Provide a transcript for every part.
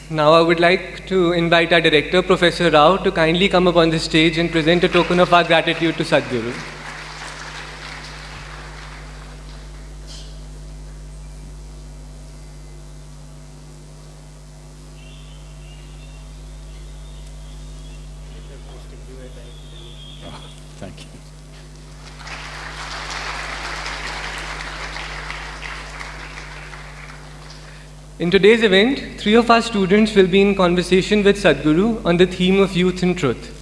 Now I would like to invite our director, Professor Rao, to kindly come up on the stage and present a token of our gratitude to Sadhguru. Thank you. In today's event, 3 of our students will be in conversation with Sadhguru on the theme of youth and truth.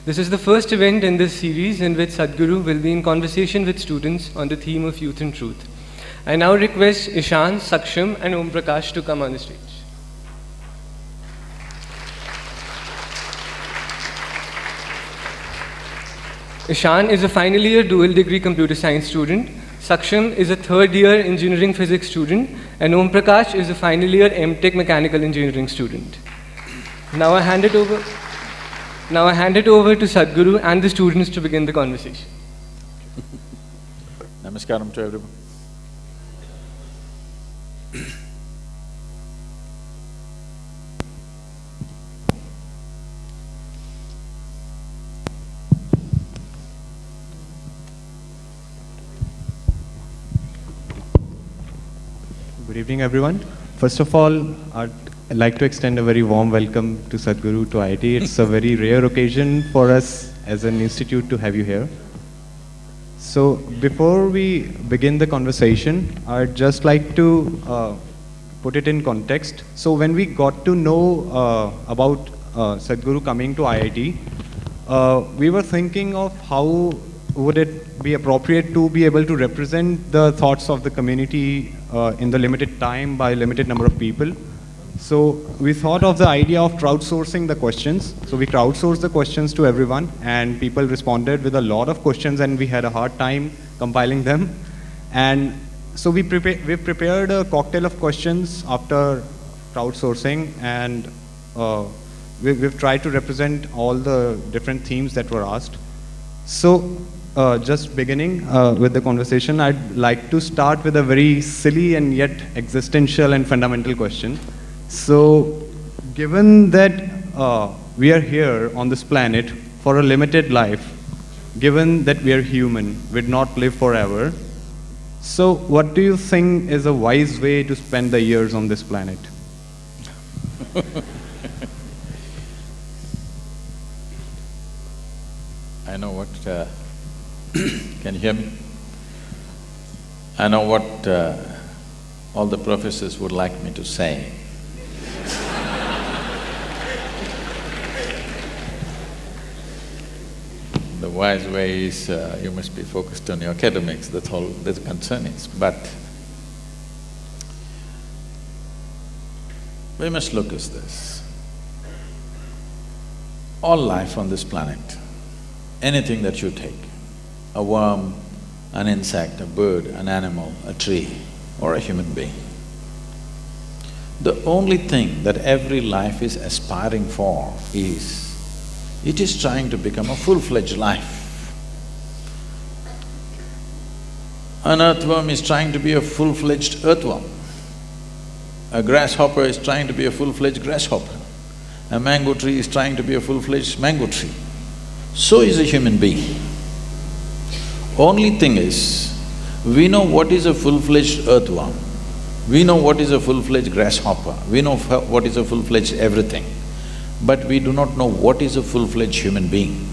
This is the first event in this series in which Sadhguru will be in conversation with students on the theme of youth and truth. I now request Ishan, Saksham and Om Prakash to come on the stage. Ishan is a final year dual degree computer science student. Saksham is a third year engineering physics student, and Om Prakash is a final year MTech mechanical engineering student. Now I hand it over to Sadhguru and the students to begin the conversation. Namaskaram to everyone. Good evening, everyone. First of all, I'd like to extend a very warm welcome to Sadhguru, to IIT. It's a very rare occasion for us as an institute to have you here. So before we begin the conversation, I'd just like to put it in context. So when we got to know about Sadhguru coming to IIT, we were thinking of how would it be appropriate to be able to represent the thoughts of the community in the limited time by limited number of people. So we thought of the idea of crowdsourcing the questions. So we crowdsourced the questions to everyone, and people responded with a lot of questions, and we had a hard time compiling them. And so we prepared a cocktail of questions after crowdsourcing, and we've tried to represent all the different themes that were asked. So just beginning with the conversation, I'd like to start with a very silly and yet existential and fundamental question. So, given that we are here on this planet for a limited life, given that we are human, we do not live forever, so what do you think is a wise way to spend the years on this planet? I know what… can you hear me? I know what all the professors would like me to say. The wise way is you must be focused on your academics, that's all the concern is. But we must look at this. All life on this planet, anything that you take, a worm, an insect, a bird, an animal, a tree, or a human being, the only thing that every life is aspiring for is, it is trying to become a full-fledged life. An earthworm is trying to be a full-fledged earthworm. A grasshopper is trying to be a full-fledged grasshopper. A mango tree is trying to be a full-fledged mango tree. So is a human being. Only thing is, we know what is a full-fledged earthworm, we know what is a full-fledged grasshopper, we know what is a full-fledged everything, but we do not know what is a full-fledged human being.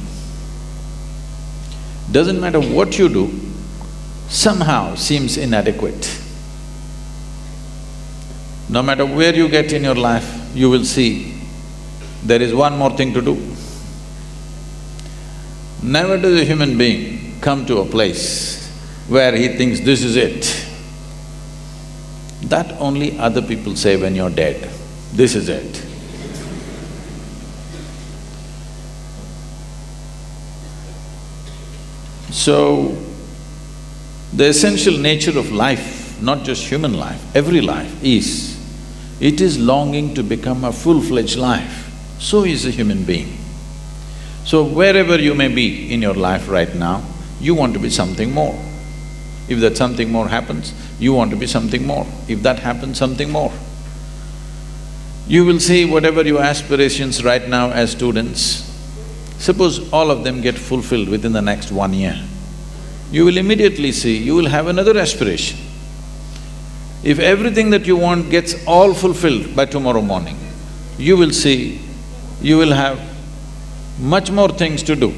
Doesn't matter what you do, somehow seems inadequate. No matter where you get in your life, you will see there is one more thing to do. Never does a human being come to a place where he thinks this is it. That only other people say when you're dead, this is it. So, the essential nature of life, not just human life, every life is, it is longing to become a full-fledged life. So is a human being. So wherever you may be in your life right now, you want to be something more. If that something more happens, you want to be something more. If that happens, something more. You will see whatever your aspirations right now as students, suppose all of them get fulfilled within the next 1 year, you will immediately see you will have another aspiration. If everything that you want gets all fulfilled by tomorrow morning, you will see you will have much more things to do.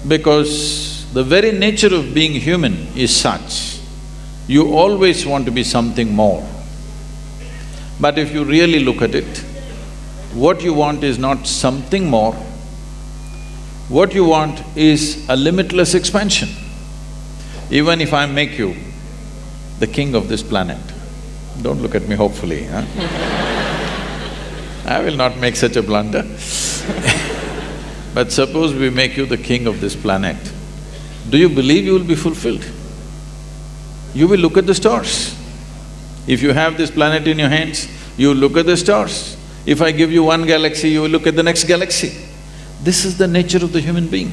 Because the very nature of being human is such, you always want to be something more. But if you really look at it, what you want is not something more, what you want is a limitless expansion. Even if I make you the king of this planet, don't look at me hopefully, huh? I will not make such a blunder. But suppose we make you the king of this planet, do you believe you will be fulfilled? You will look at the stars. If you have this planet in your hands, you will look at the stars. If I give you one galaxy, you will look at the next galaxy. This is the nature of the human being.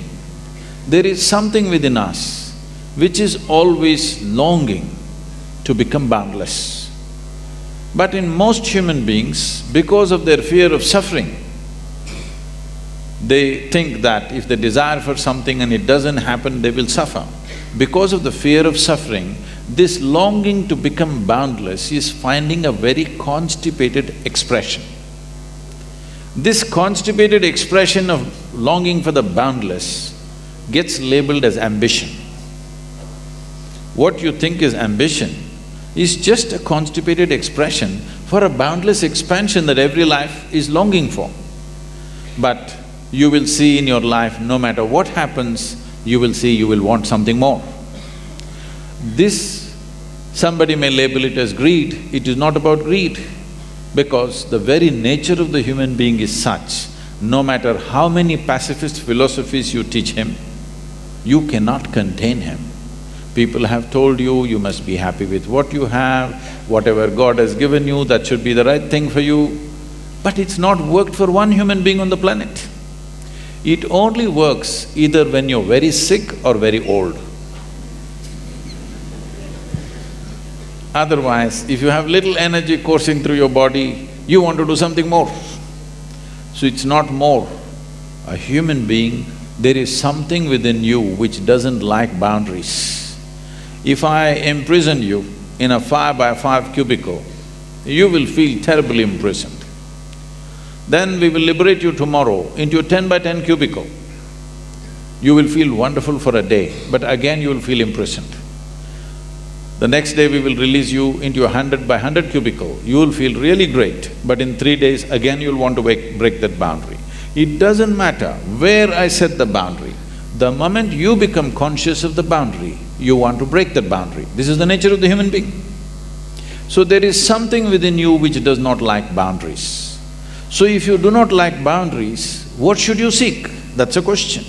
There is something within us which is always longing to become boundless. But in most human beings, because of their fear of suffering, they think that if they desire for something and it doesn't happen, they will suffer. Because of the fear of suffering, this longing to become boundless is finding a very constipated expression. This constipated expression of longing for the boundless gets labeled as ambition. What you think is ambition is just a constipated expression for a boundless expansion that every life is longing for. But you will see in your life, no matter what happens, you will see you will want something more. This, somebody may label it as greed, it is not about greed, because the very nature of the human being is such, no matter how many pacifist philosophies you teach him, you cannot contain him. People have told you, you must be happy with what you have, whatever God has given you, that should be the right thing for you. But it's not worked for one human being on the planet. It only works either when you're very sick or very old. Otherwise, if you have little energy coursing through your body, you want to do something more. So it's not more. A human being, there is something within you which doesn't like boundaries. If I imprison you in a 5x5 cubicle, you will feel terribly imprisoned. Then we will liberate you tomorrow into a 10x10 cubicle. You will feel wonderful for a day, but again you will feel imprisoned. The next day we will release you into a 100x100 cubicle. You will feel really great, but in 3 days again you'll want to break that boundary. It doesn't matter where I set the boundary. The moment you become conscious of the boundary, you want to break that boundary. This is the nature of the human being. So there is something within you which does not like boundaries. So if you do not like boundaries, what should you seek? That's a question.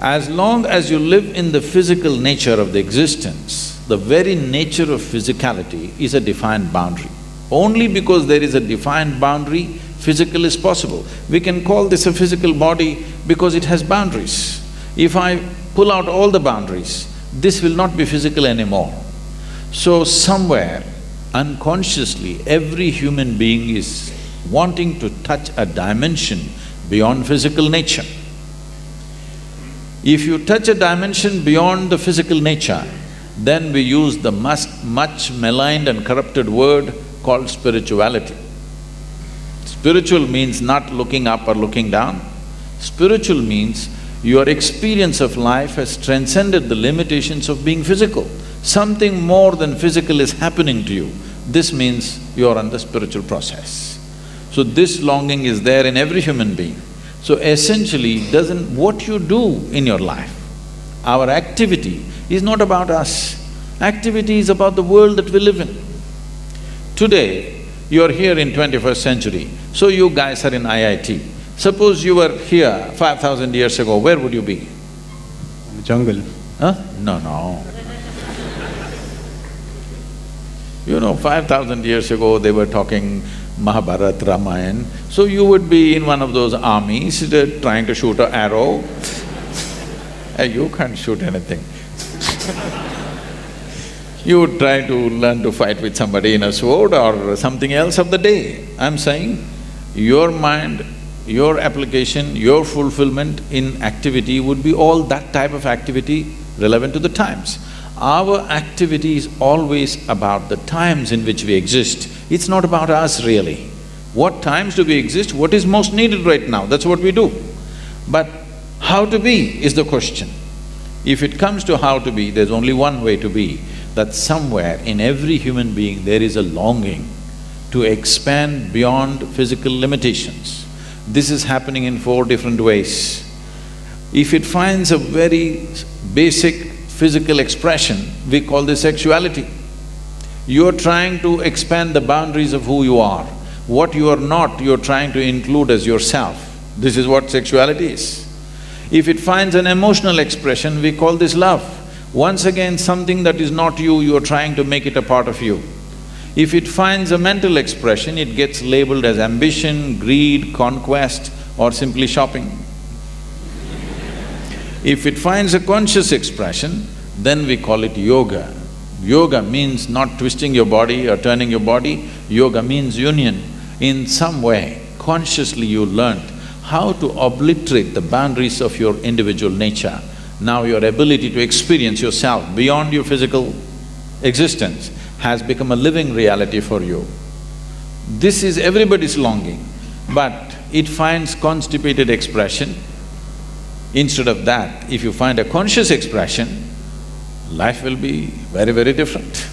As long as you live in the physical nature of the existence, the very nature of physicality is a defined boundary. Only because there is a defined boundary, physical is possible. We can call this a physical body because it has boundaries. If I pull out all the boundaries, this will not be physical anymore. So somewhere, unconsciously, every human being is wanting to touch a dimension beyond physical nature. If you touch a dimension beyond the physical nature, then we use the much maligned and corrupted word called spirituality. Spiritual means not looking up or looking down. Spiritual means your experience of life has transcended the limitations of being physical. Something more than physical is happening to you. This means you are on the spiritual process. So this longing is there in every human being. So essentially, what you do in your life, our activity is not about us. Activity is about the world that we live in. Today, you're here in 21st century, so you guys are in IIT. Suppose you were here 5,000 years ago, where would you be? In the jungle. Huh? No. You know, 5,000 years ago, they were talking Mahabharata, Ramayana, so you would be in one of those armies trying to shoot an arrow. You can't shoot anything. You would try to learn to fight with somebody in a sword or something else of the day. I'm saying, your mind, your application, your fulfillment in activity would be all that type of activity relevant to the times. Our activity is always about the times in which we exist. It's not about us really. What times do we exist? What is most needed right now? That's what we do. But how to be is the question. If it comes to how to be, there's only one way to be, that somewhere in every human being there is a longing to expand beyond physical limitations. This is happening in 4 different ways. If it finds a very basic physical expression, we call this sexuality. You're trying to expand the boundaries of who you are. What you are not, you're trying to include as yourself. This is what sexuality is. If it finds an emotional expression, we call this love. Once again, something that is not you, you're trying to make it a part of you. If it finds a mental expression, it gets labeled as ambition, greed, conquest, or simply shopping. If it finds a conscious expression, then we call it yoga. Yoga means not twisting your body or turning your body, yoga means union. In some way, consciously you learnt how to obliterate the boundaries of your individual nature. Now your ability to experience yourself beyond your physical existence has become a living reality for you. This is everybody's longing, but it finds constipated expression. Instead of that, if you find a conscious expression, life will be very, very different.